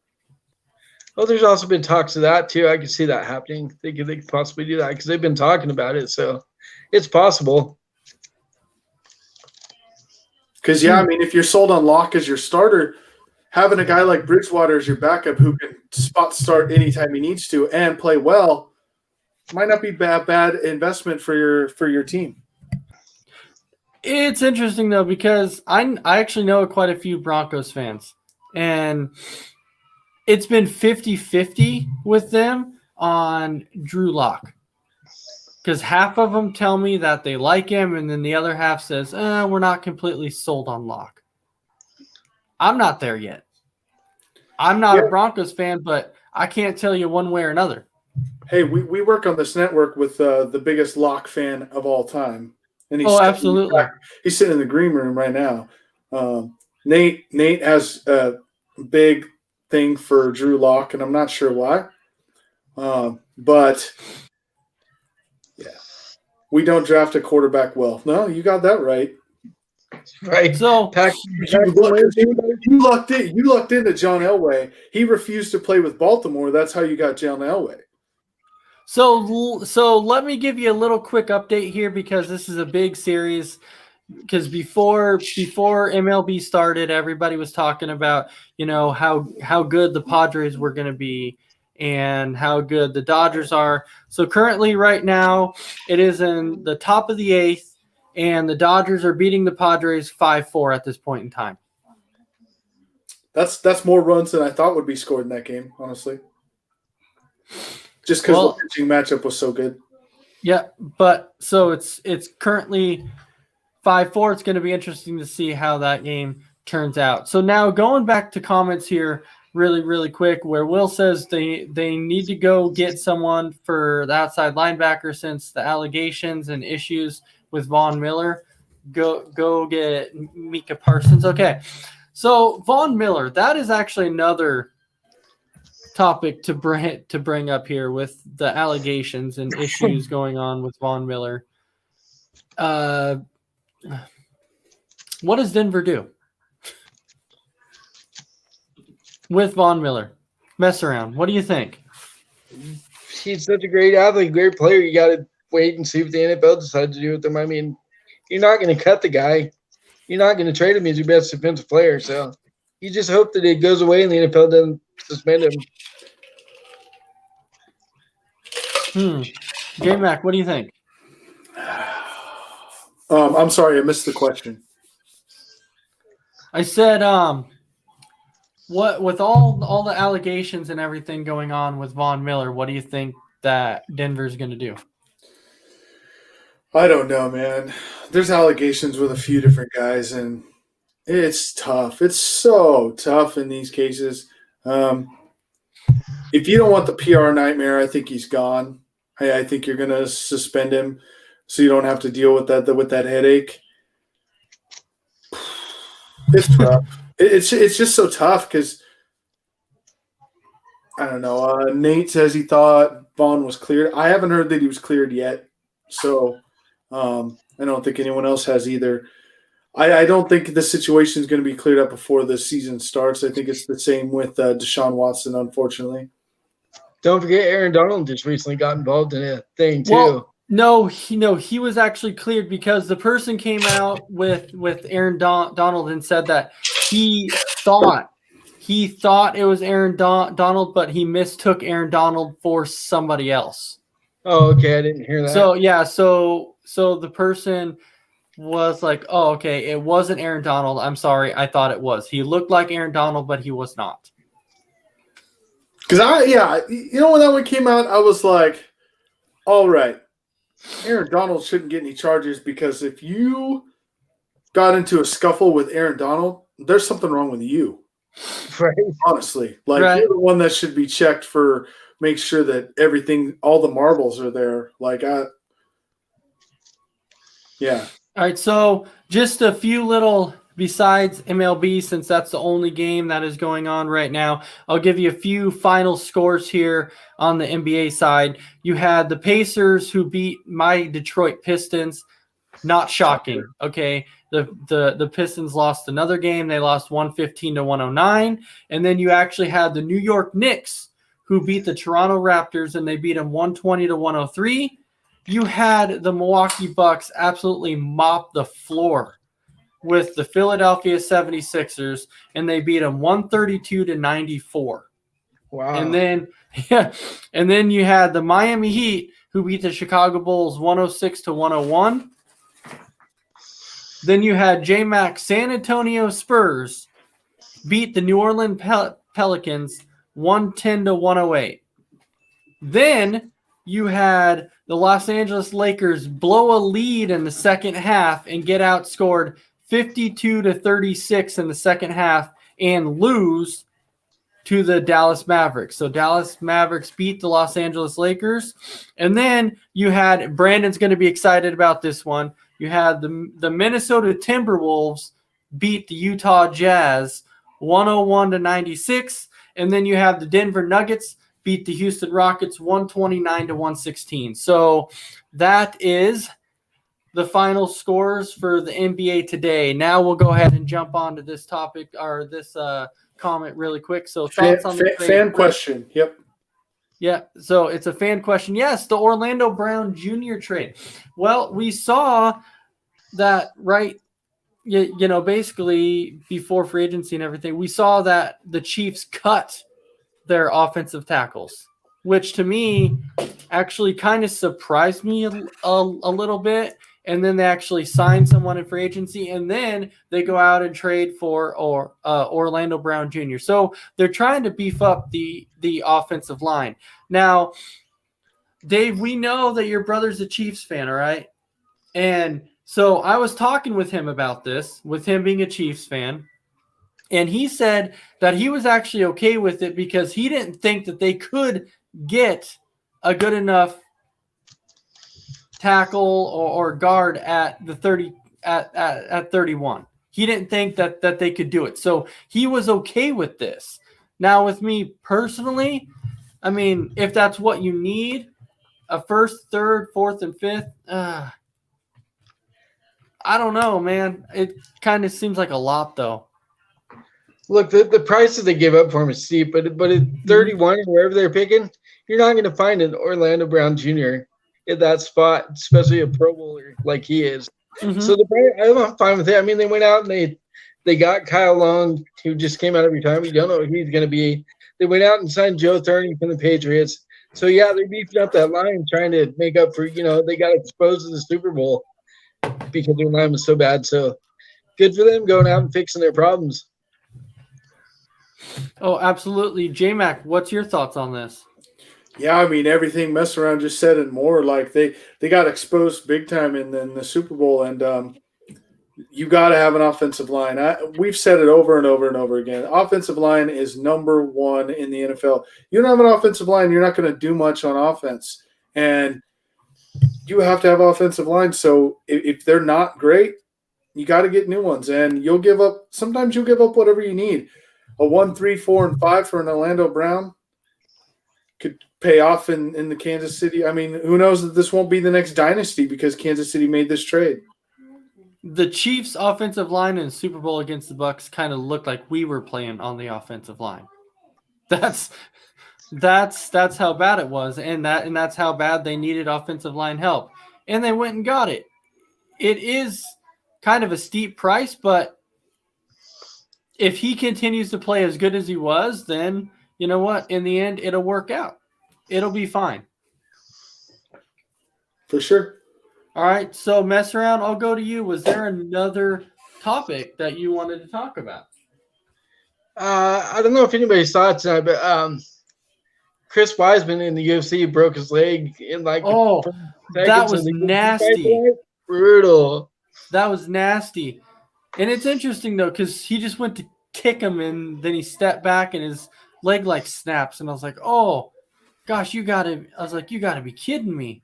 Well, there's also been talks of that too. I can see that happening. They could possibly do that because they've been talking about it. So it's possible. Because, I mean, if you're sold on Locke as your starter, having a guy like Bridgewater as your backup who can spot start anytime he needs to and play well might not be bad investment for your team. It's interesting, though, because I actually know quite a few Broncos fans, and it's been 50-50 with them on Drew Lock. Because half of them tell me that they like him, and then the other half says, we're not completely sold on Lock. I'm not there yet. I'm not a Broncos fan, but I can't tell you one way or another. Hey, we work on this network with the biggest Lock fan of all time. And absolutely. He's sitting in the green room right now. Nate has a big thing for Drew Lock, and I'm not sure why. But yeah, we don't draft a quarterback well. No, you got that right. Right. So you lucked into John Elway. He refused to play with Baltimore. That's how you got John Elway. So let me give you a little quick update here because this is a big series. Because before MLB started, everybody was talking about, how good the Padres were going to be and how good the Dodgers are. So currently right now it is in the top of the 8th, and the Dodgers are beating the Padres 5-4 at this point in time. That's more runs than I thought would be scored in that game, honestly. Just because the pitching matchup was so good. Yeah, but so it's currently 5-4. It's going to be interesting to see how that game turns out. So now going back to comments here really, really quick, where Will says they need to go get someone for the outside linebacker since the allegations and issues with Von Miller. Go get Micah Parsons. Okay, so Von Miller, that is actually another topic to bring up here with the allegations and issues going on with Von Miller. What does Denver do with Von Miller? Mess around. What do you think? He's such a great athlete, great player. You got to wait and see what the NFL decides to do with him. I mean, you're not going to cut the guy. You're not going to trade him as your best defensive player. So you just hope that it goes away and the NFL doesn't suspend him. J-Mac, what do you think? I'm sorry, I missed the question. I said, what with all the allegations and everything going on with Von Miller, what do you think that Denver's going to do? I don't know, man. There's allegations with a few different guys, and it's tough. It's so tough in these cases. If you don't want the PR nightmare, I think he's gone. I think you're going to suspend him so you don't have to deal with that headache. It's tough. It's just so tough because I don't know. Nate says he thought Vaughn was cleared. I haven't heard that he was cleared yet, so I don't think anyone else has either. I don't think the situation is going to be cleared up before the season starts. I think it's the same with Deshaun Watson, unfortunately. Don't forget Aaron Donald just recently got involved in a thing too. Well, no, he was actually cleared because the person came out with Aaron Donald and said that he thought it was Aaron Donald, but he mistook Aaron Donald for somebody else. Oh, okay, I didn't hear that. So yeah, so the person was like, "Oh, okay, it wasn't Aaron Donald. I'm sorry, I thought it was. He looked like Aaron Donald, but he was not." Because when that one came out, I was like, all right, Aaron Donald shouldn't get any charges because if you got into a scuffle with Aaron Donald, there's something wrong with you. Right. Honestly. You're the one that should be checked for make sure that everything, all the marbles are there. Yeah. All right, so just a few little besides MLB, since that's the only game that is going on right now. I'll give you a few final scores here on the NBA side. You had the Pacers who beat my Detroit Pistons. Not shocking. Okay. The Pistons lost another game. They lost 115 to 109. And then you actually had the New York Knicks who beat the Toronto Raptors, and they beat them 120 to 103. You had the Milwaukee Bucks absolutely mop the floor with the Philadelphia 76ers, and they beat them 132 to 94. Wow. And then you had the Miami Heat who beat the Chicago Bulls 106 to 101. Then you had J-Mac San Antonio Spurs beat the New Orleans Pelicans 110 to 108. Then you had the Los Angeles Lakers blow a lead in the second half and get outscored 52 to 36 in the second half and lose to the Dallas Mavericks. So Dallas Mavericks beat the Los Angeles Lakers. And then you had, Brandon's going to be excited about this one, you had the Minnesota Timberwolves beat the Utah Jazz 101 to 96. And then you have the Denver Nuggets beat the Houston Rockets 129 to 116. So that is the final scores for the NBA today. Now we'll go ahead and jump on to this topic or this comment really quick. So thoughts on the fan question. Yep. Yeah, so it's a fan question. Yes, the Orlando Brown Jr. trade. Well, we saw that basically before free agency and everything, we saw that the Chiefs cut their offensive tackles, which to me actually kind of surprised me a little bit. And then they actually signed someone in free agency, and then they go out and trade for Orlando Brown Jr. So they're trying to beef up the offensive line. Now, Dave, we know that your brother's a Chiefs fan, all right? And so I was talking with him about this, with him being a Chiefs fan, and he said that he was actually okay with it because he didn't think that they could get a good enough tackle or guard at the 30 at 31. He didn't think that they could do it. So he was okay with this. Now with me personally, I mean, if that's what you need, a first, third, fourth, and fifth, I don't know, man. It kind of seems like a lot though. Look, the prices they give up for him is steep, but at 31 or wherever they're picking, you're not going to find an Orlando Brown Jr. at that spot, especially a Pro Bowler like he is. Mm-hmm. So I'm fine with it. I mean, they went out and they got Kyle Long, who just came out of retirement. You don't know who he's going to be. They went out and signed Joe Thornton from the Patriots. So, yeah, they're beefing up that line, trying to make up for, they got exposed to the Super Bowl because their line was so bad. So, good for them going out and fixing their problems. Oh, absolutely. J-Mac, what's your thoughts on this? Yeah, I mean, everything Mess Around just said and more. Like they got exposed big time in the Super Bowl, and you got to have an offensive line. We've said it over and over and over again. Offensive line is number one in the NFL. You don't have an offensive line, you're not going to do much on offense, and you have to have offensive line. So if they're not great, you got to get new ones, and you'll give up. Sometimes you'll give up whatever you need. A 1, 3, 4, and 5 for an Orlando Brown could pay off in the Kansas City. I mean, who knows that this won't be the next dynasty because Kansas City made this trade. The Chiefs' offensive line in the Super Bowl against the Bucks kind of looked like we were playing on the offensive line. That's how bad it was, and that's how bad they needed offensive line help, and they went and got it. It is kind of a steep price, but if he continues to play as good as he was, then you know what? In the end, it'll work out. It'll be fine. For sure. All right. So, Mess Around, I'll go to you. Was there another topic that you wanted to talk about? I don't know if anybody saw it tonight, but Chris Weisman in the UFC broke his leg in that was nasty. Brutal. That was nasty. And it's interesting, though, because he just went to kick him, and then he stepped back, and his leg, snaps. And I was like, oh, gosh, you got to be kidding me.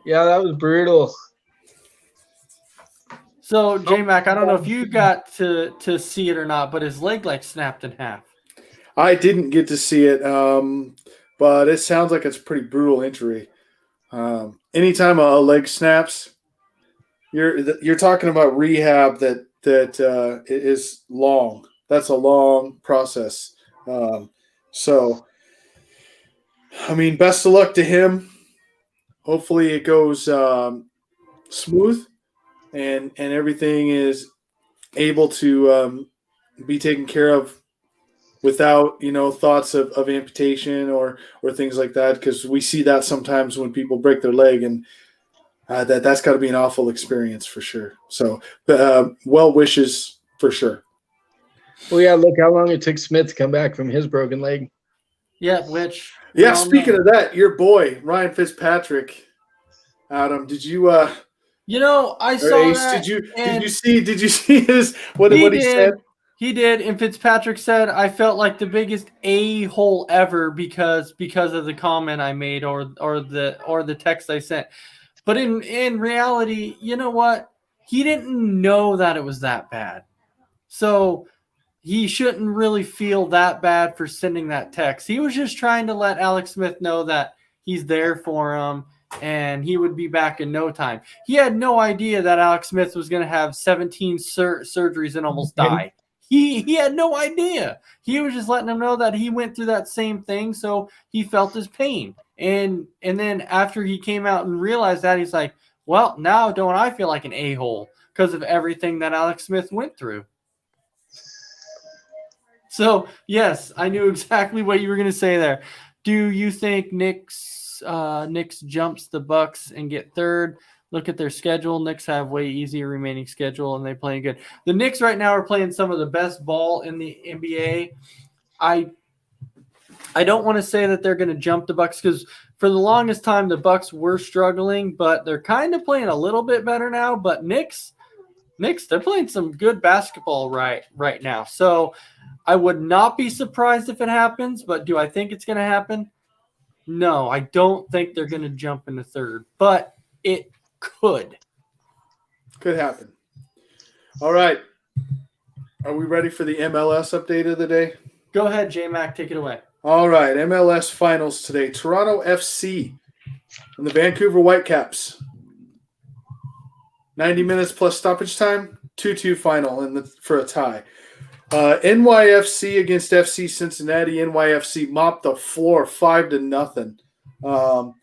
Yeah, that was brutal. So J-Mac, I don't know if you got to see it or not, but his leg like snapped in half. I didn't get to see it, but it sounds like it's a pretty brutal injury. Anytime a leg snaps, you're talking about rehab that is long. That's a long process. So, I mean, best of luck to him. Hopefully, it goes smooth, and everything is able to be taken care of without thoughts of amputation or things like that, because we see that sometimes when people break their leg, and that's got to be an awful experience for sure. So well wishes for sure. Well, yeah, look how long it took Smith to come back from his broken leg. Yeah, which Speaking of that, your boy Ryan Fitzpatrick, Adam, did you I saw Ace, that. did you see his what he said? He did, and Fitzpatrick said, "I felt like the biggest a-hole ever because of the comment I made or the text I sent." But in reality, you know what? He didn't know that it was that bad, so he shouldn't really feel that bad for sending that text. He was just trying to let Alex Smith know that he's there for him and he would be back in no time. He had no idea that Alex Smith was going to have 17 surgeries and almost die. He had no idea. He was just letting him know that he went through that same thing, so he felt his pain. And then after he came out and realized that, he's like, well, now don't I feel like an a-hole because of everything that Alex Smith went through. So, yes, I knew exactly what you were going to say there. Do you think Knicks jumps the Bucks and get third? Look at their schedule. Knicks have way easier remaining schedule, and they're playing good. The Knicks right now are playing some of the best ball in the NBA. I don't want to say that they're going to jump the Bucks because for the longest time the Bucks were struggling, but they're kind of playing a little bit better now. But Knicks, they're playing some good basketball right now. So I would not be surprised if it happens, but do I think it's going to happen? No, I don't think they're going to jump into third, but it could happen. All right. Are we ready for the MLS update of the day? Go ahead, J-Mac, take it away. All right, MLS finals today. Toronto FC and the Vancouver Whitecaps. 90 minutes plus stoppage time, 2-2 final for a tie. NYFC against FC Cincinnati. NYFC mopped the floor 5-0.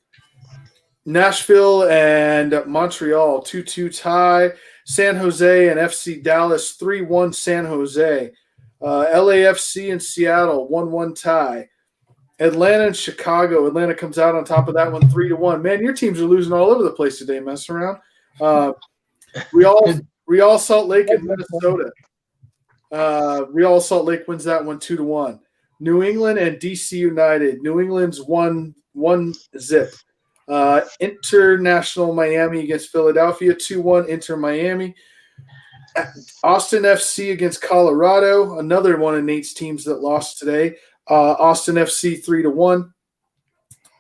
Nashville and Montreal 2-2 tie. San Jose and FC Dallas 3-1 San Jose. LAFC and Seattle 1-1 tie. Atlanta and Chicago. Atlanta comes out on top of that one 3-1. Man, your teams are losing all over the place today, messing around. Real Salt Lake and Minnesota. Real Salt Lake wins that one 2-1. New England and DC United. New England's 1-0. International Miami against Philadelphia 2-1 Inter Miami. Austin FC against Colorado, another one of Nate's teams that lost today. Austin FC 3-1.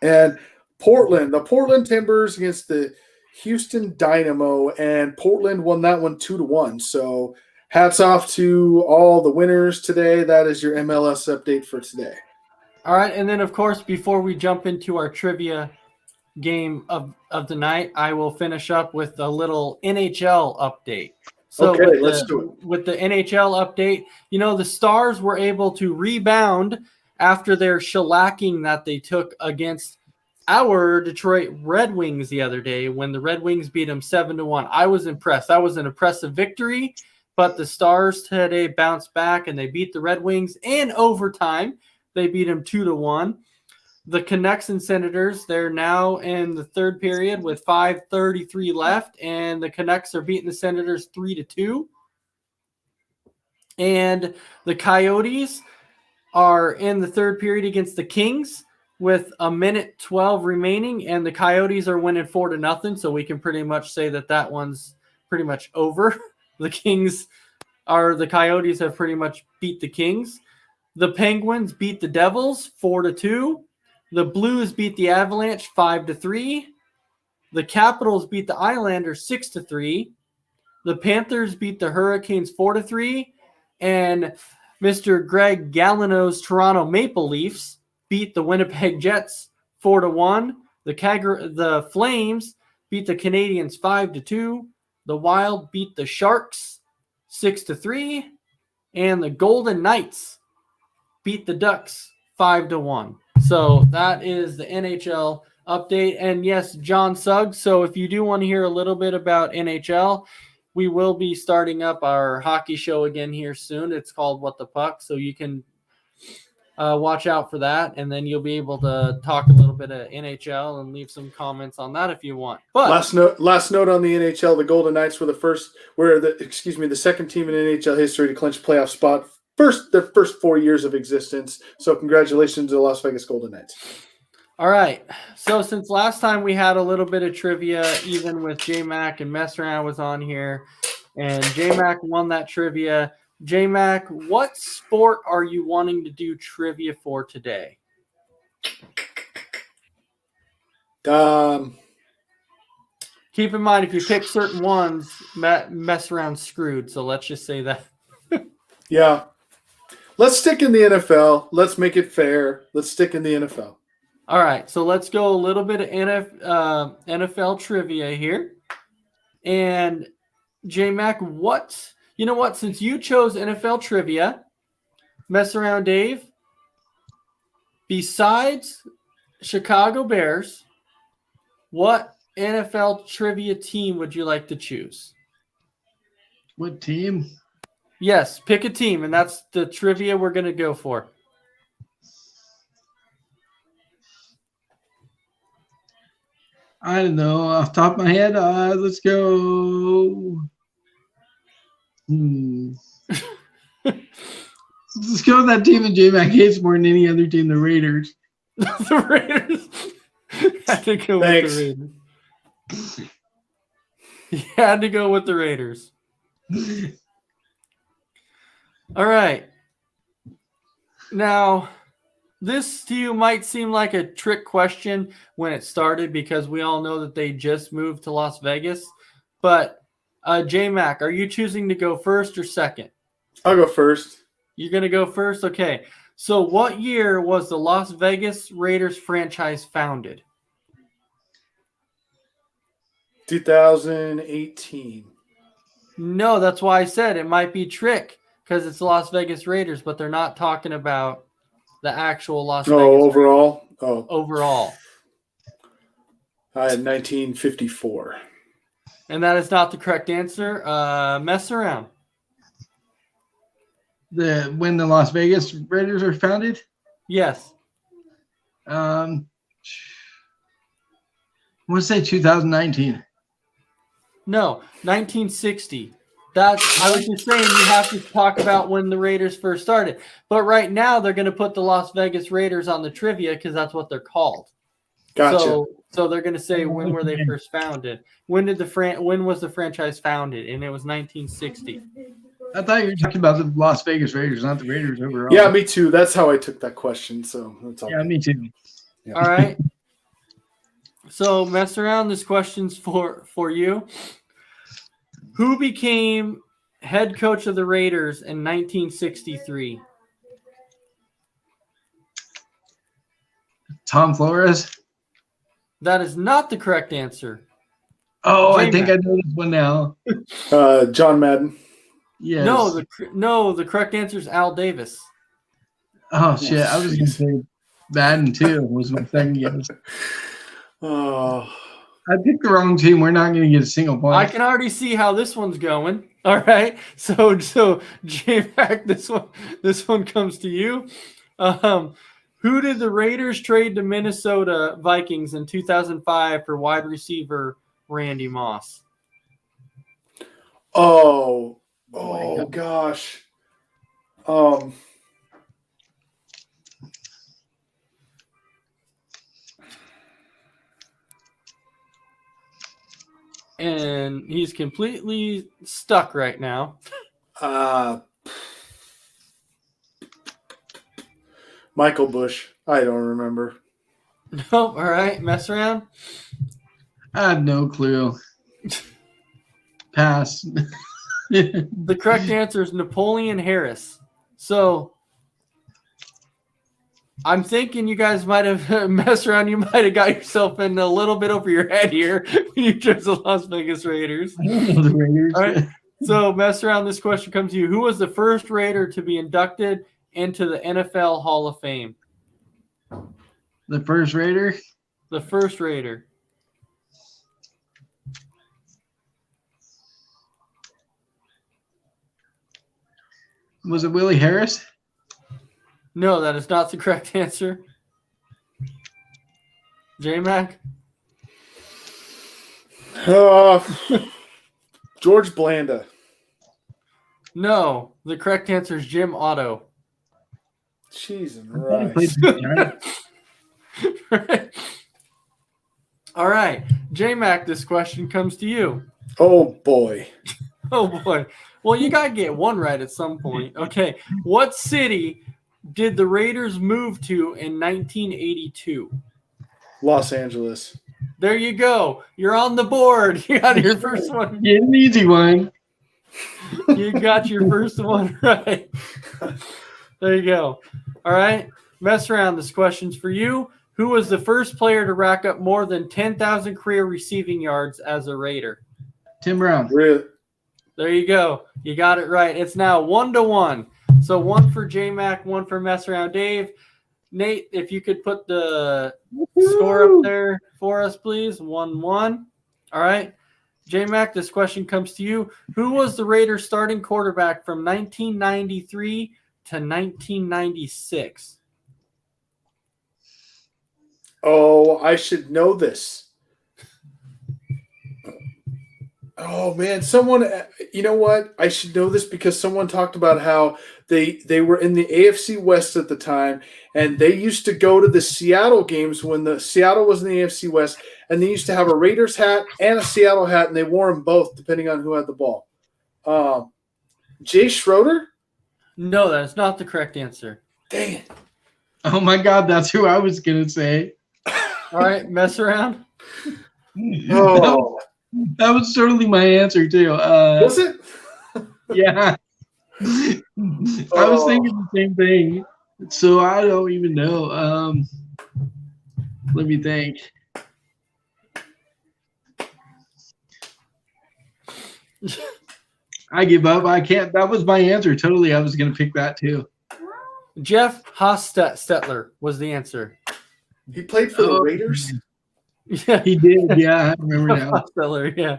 And Portland, the Portland Timbers against the Houston Dynamo, and Portland won that one 2-1. So hats off to all the winners today. That is your MLS update for today. All right, and then of course, before we jump into our trivia game of the night, I will finish up with a little NHL update. So okay, let's do it. With the NHL update, the Stars were able to rebound after their shellacking that they took against our Detroit Red Wings the other day when the Red Wings beat them 7-1. I was impressed. That was an impressive victory, but the Stars today bounced back and they beat the Red Wings in overtime. They beat them 2-1. The Canucks and Senators, they're now in the third period with 5:33 left, and the Canucks are beating the Senators 3-2. And the Coyotes are in the third period against the Kings with 1:12 remaining, and the Coyotes are winning 4-0, so we can pretty much say that one's pretty much over. The Coyotes have pretty much beat the Kings. The Penguins beat the Devils 4-2. The Blues beat the Avalanche 5-3. The Capitals beat the Islanders 6-3. the Panthers beat the Hurricanes 4-3, and Mr. Greg Gallino's Toronto Maple Leafs beat the Winnipeg Jets 4-1. The Flames beat the Canadiens 5-2. The Wild beat the Sharks 6-3, and the Golden Knights beat the Ducks 5-1. So that is the NHL update. And yes, John Suggs. So if you do want to hear a little bit about NHL, we will be starting up our hockey show again here soon. It's called What the Puck. So you can watch out for that. And then you'll be able to talk a little bit of NHL and leave some comments on that if you want. But last note on the NHL, the Golden Knights were the second team in NHL history to clinch a playoff spot. Their first 4 years of existence. So congratulations to the Las Vegas Golden Knights. All right. So since last time we had a little bit of trivia, even with J-Mac and Messaround was on here, and J-Mac won that trivia. J-Mac, what sport are you wanting to do trivia for today? Keep in mind, if you pick certain ones, Messaround's screwed. So let's just say that. Yeah. Let's stick in the NFL. Let's make it fair. Let's stick in the NFL. All right, so let's go a little bit of NFL trivia here. And J-Mac, since you chose NFL trivia, Messaround Dave, besides Chicago Bears, what NFL trivia team would you like to choose? What team? Yes, pick a team, and that's the trivia we're going to go for. I don't know. Off the top of my head, let's go. Let's go with that team that J-Mac hates more than any other team, the Raiders. The Raiders. I had to go with the Raiders. You had to go with the Raiders. All right. Now, this to you might seem like a trick question when it started because we all know that they just moved to Las Vegas. But, J-Mac, are you choosing to go first or second? I'll go first. You're going to go first? Okay. So what year was the Las Vegas Raiders franchise founded? 2018. No, that's why I said it might be trick because it's the Las Vegas Raiders, but they're not talking about the actual Las Vegas overall? Raiders. Overall. I had 1954. And that is not the correct answer. Mess around. When the Las Vegas Raiders were founded? Yes. I want to say 2019. No, 1960. I was just saying you have to talk about when the Raiders first started. But right now they're going to put the Las Vegas Raiders on the trivia because that's what they're called. Gotcha. So they're going to say when were they first founded? When was the franchise founded? And it was 1960. I thought you were talking about the Las Vegas Raiders, not the Raiders overall. Yeah, me too. That's how I took that question. So that's all. Yeah, me too. Yeah. All right. So mess around. This question's for you. Who became head coach of the Raiders in 1963? Tom Flores? That is not the correct answer. Oh, I think I know this one now. John Madden. Yes. No, the correct answer is Al Davis. Oh, shit. I was going to say Madden, too, was my second guess. Oh. I picked the wrong team. We're not going to get a single point. I can already see how this one's going. All right. So J-Mac, this one comes to you. Who did the Raiders trade to Minnesota Vikings in 2005 for wide receiver Randy Moss? Oh gosh. And he's completely stuck right now. Michael Bush. I don't remember. Nope. All right. Mess around. I have no clue. Pass. The correct answer is Napoleon Harris. So I'm thinking you guys might have messed around. You might have got yourself in a little bit over your head here when you chose the Las Vegas Raiders. I don't know the Raiders. All right. So mess around. This question comes to you. Who was the first Raider to be inducted into the NFL Hall of Fame? The first Raider? The first Raider. Was it Willie Harris? No, that is not the correct answer. J-Mac? George Blanda. No, the correct answer is Jim Otto. Cheese and He played rice. for the Giants. All right. J-Mac, this question comes to you. Oh boy. Oh, boy. Well, you got to get one right at some point. Okay. What city did the Raiders move to in 1982? Los Angeles. There you go. You're on the board. You got your first one. Get an easy one. You got your first one right. There you go. All right. Mess around. This question's for you. Who was the first player to rack up more than 10,000 career receiving yards as a Raider? Tim Brown. Really? There you go. You got it right. It's now 1-1. So one for J-Mac, one for Mess Around Dave. Nate, if you could put the score up there for us, please. 1-1. All right. J-Mac, this question comes to you. Who was the Raiders starting quarterback from 1993 to 1996? Oh, I should know this. Oh man, someone, you know what? I should know this because someone talked about how they were in the AFC West at the time, and they used to go to the Seattle games when the Seattle was in the AFC West, and they used to have a Raiders hat and a Seattle hat, and they wore them both depending on who had the ball. Jay Schroeder? No, that is not the correct answer. Dang it. Oh my God, that's who I was gonna say. All right, Mess Around. Oh, That was totally my answer too. was it? Yeah. I was thinking the same thing. So I don't even know. Let me think. I give up. I can't. That was my answer. Totally. I was going to pick that too. Jeff Hostetler was the answer. He played for the Raiders? Yeah, He did. Yeah. I remember now. Hostetler, yeah.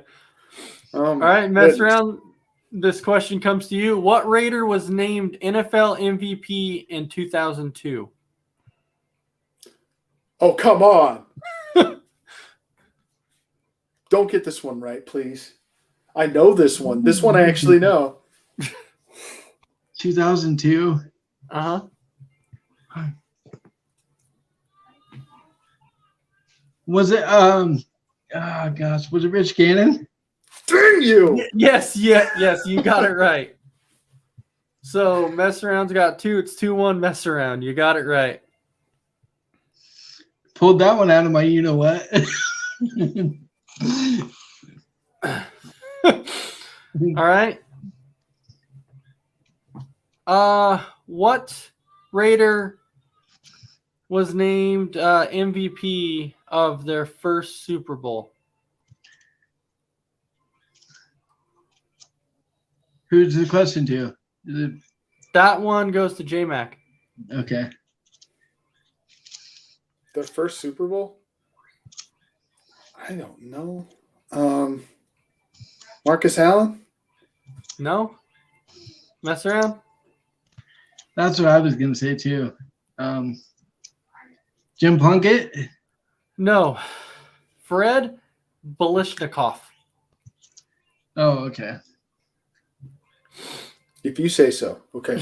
All All right, Mess Around. This question comes to you. What Raider was named NFL MVP in 2002? Oh, come on. Don't get this one right, please. I know this one. This one I actually know. 2002. Uh-huh. Was it gosh, was it Rich Gannon? Dang you! Yes, you got it right. So Mess Around's got 2. It's 2-1 Mess Around. You got it right. Pulled that one out of my you know what. All right. What Raider was named MVP of their first Super Bowl? Who's the question to? Is it That one goes to J-Mac. okay? The first Super Bowl? I don't know. Marcus Allen? No? Mess Around? That's what I was gonna say too. Jim Plunkett? No. Fred Balishnikov. Oh, okay. If you say so. Okay.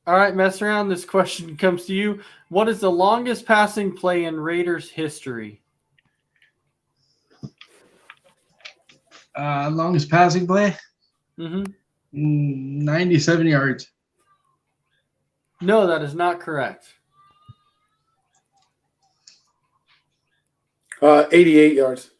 All right, Mess Around. This question comes to you. What is the longest passing play in Raiders history? Longest passing play? Mm-hmm. 97 yards. No, that is not correct. 88 yards.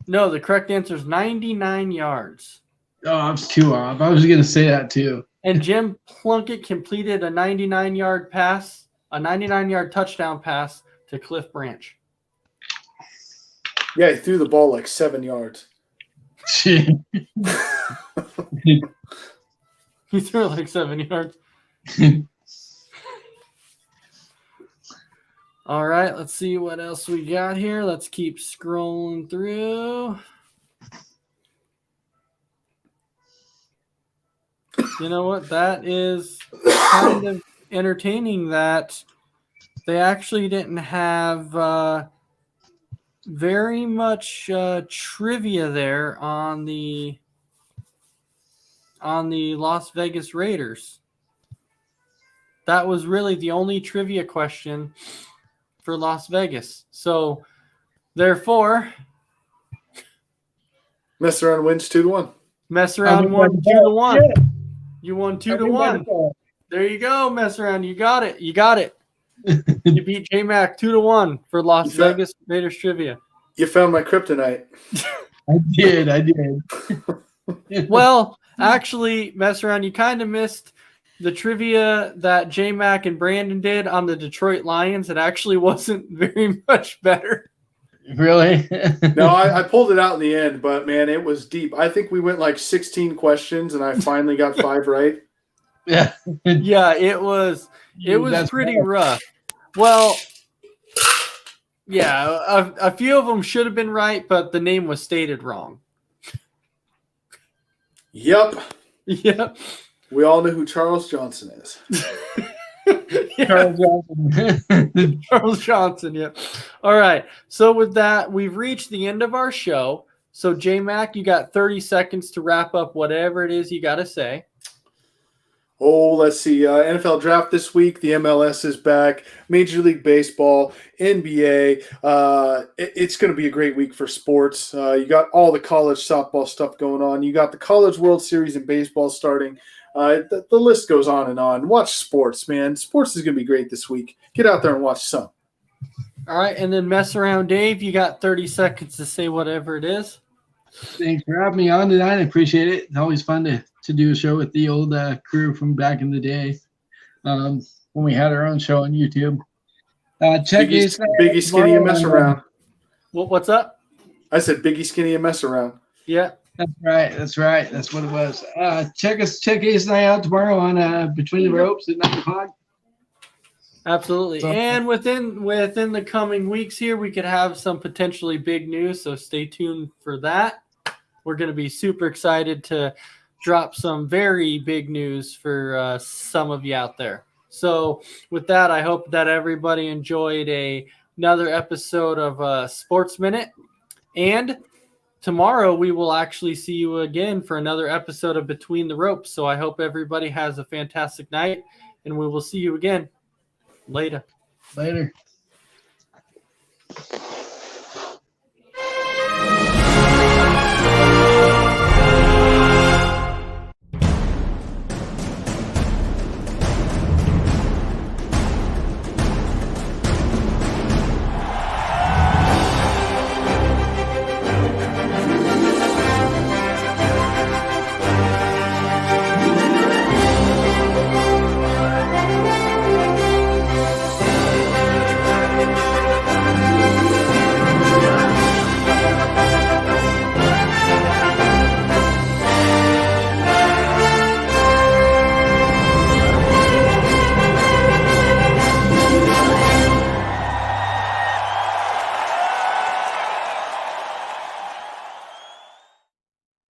No, the correct answer is 99 yards. Oh, I was too off. I was going to say that too. And Jim Plunkett completed a 99-yard pass, a 99-yard touchdown pass to Cliff Branch. Yeah, he threw the ball like 7 yards. He threw like 7 yards. All right, let's see what else we got here. Let's keep scrolling through. You know what? That is kind of entertaining that they actually didn't have very much trivia there on the Las Vegas Raiders. That was really the only trivia question for Las Vegas. So, therefore, Mess around wins 2-1. Mess around won 2-1. You won 2-1. There you go, mess around. You got it. You got it. You beat J-Mac 2-1 for Las Vegas Raiders trivia. You found my kryptonite. I did. Well, actually, mess around. You kind of missed the trivia that J-Mac and Brandon did on the Detroit Lions. It actually wasn't very much better. Really? No, I pulled it out in the end, but man, it was deep. I think we went like 16 questions, and I finally got 5 right. Yeah. Yeah, it was That's pretty rough. Well, yeah, a few of them should have been right, but the name was stated wrong. Yep. Yep. We all know who Charles Johnson is. Charles Johnson. Charles Johnson, yeah. All right. So with that, we've reached the end of our show. So J-Mac, you got 30 seconds to wrap up whatever it is you got to say. Oh, let's see. NFL draft this week. The MLS is back. Major League Baseball, NBA. It's going to be a great week for sports. You got all the college softball stuff going on. You got the College World Series in baseball starting. The list goes on and on. Watch sports, man. Sports is going to be great this week. Get out there and watch some. All right. And then mess around, Dave. You got 30 seconds to say whatever it is. Thanks for having me on tonight. I appreciate it. It's always fun to do a show with the old crew from back in the day when we had our own show on YouTube. Check Biggie Skinny and Mess Around. What's up? I said Biggie Skinny and Mess Around. Yeah. That's right. That's what it was. Check Ace and I out tomorrow on Between the Ropes at 9 o'clock. Absolutely. And within the coming weeks here, we could have some potentially big news, so stay tuned for that. We're going to be super excited to drop some very big news for some of you out there. So with that, I hope that everybody enjoyed another episode of Sports Minute. And tomorrow we will actually see you again for another episode of Between the Ropes. So I hope everybody has a fantastic night, and we will see you again later. Later.